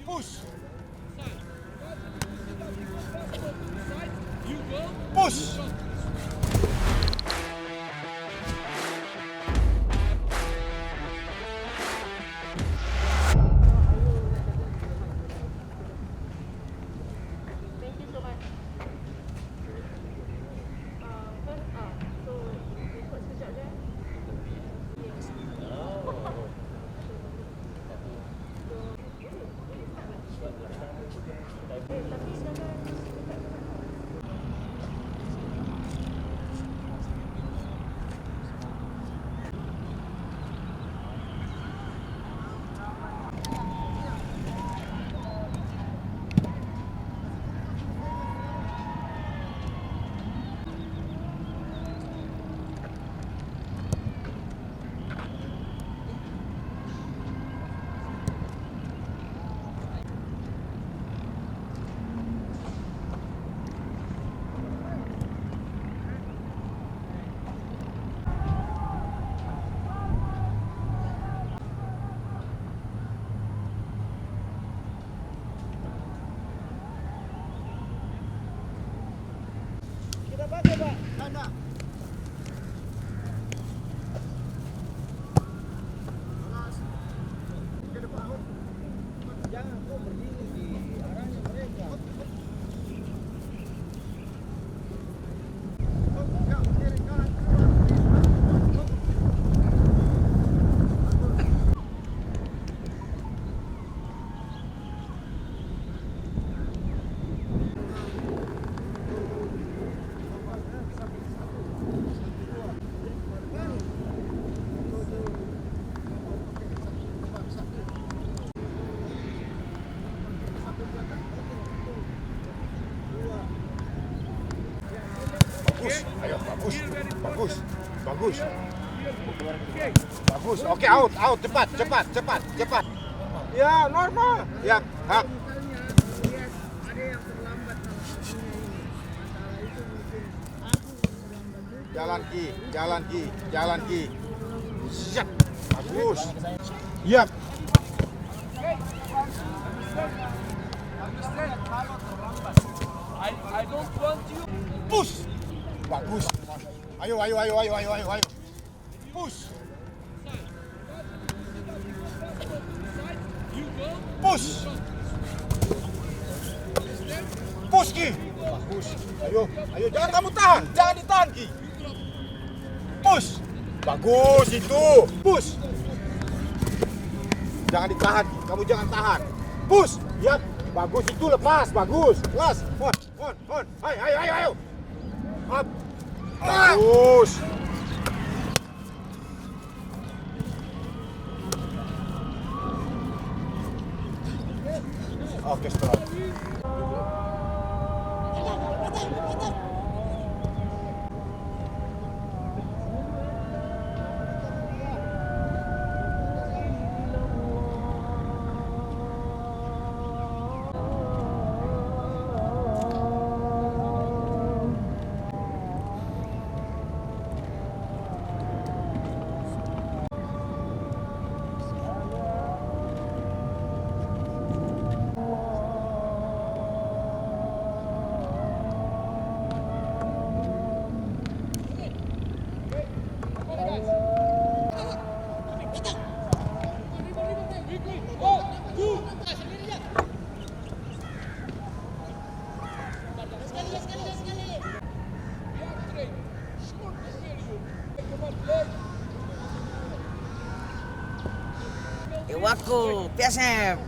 Push. Push. Ayo, bagus. Oke, out, cepat. Ya, normal. Ya, hak. Jalan ki. Siap. Bagus. Yap. I don't want you. Push. Bagus. Ayo. Push. Push. Push Ki. Bagus. Ayo, jangan kamu tahan. Jangan ditahan Ki. Push. Bagus itu. Push. Jangan ditahan Ki. Kamu jangan tahan. Push. Yap. Bagus itu, lepas. Bagus. Kelas. On. Ayo. Up. Bagus. Oke, stop. Iwaku, PSM.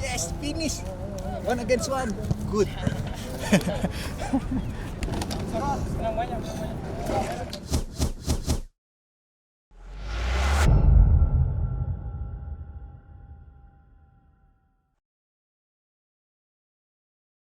Yes, finish. 1 against 1. Good.